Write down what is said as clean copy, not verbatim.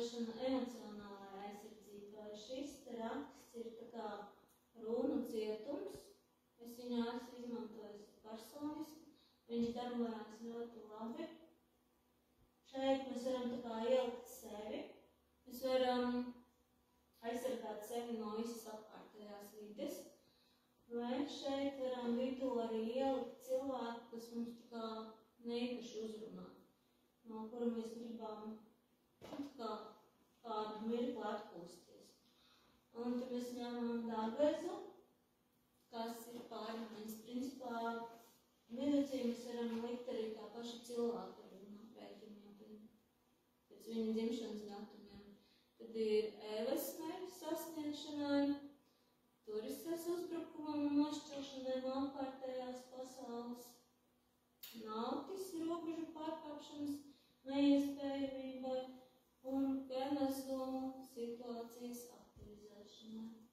izmantošana emocionālajai aizsardzībai. Šis te raksts ir tā kā runu cietums. Es viņu esmu izmantojis personiski. Viņš darbojās ļoti labi. Šeit mēs varam tā kā ielikt sevi. Mēs varam aizsargāt sevi no visas apkārtējās vides. Vai šeit varam vidū arī ielikt cilvēku, kas mums tā kā neīpaši uzrunā, no kura mēs gribam kādu mirkli atpūsties. Un tad mēs ņemam dārbezu, kas ir pārmaiņas. Principā, medicīnu mēs varam likt arī kā paši cilvēku pētījumiem, pēc viņa dzimšanas datumiem. Tad ir Evas mērķis sasniegšanai, turistes uzbrukumam un nošķelšanai no apkārtējās pasaules, nautis robežu pārkāpšanas neiespējamībai un Kenezu situācijas aktivizēšanai.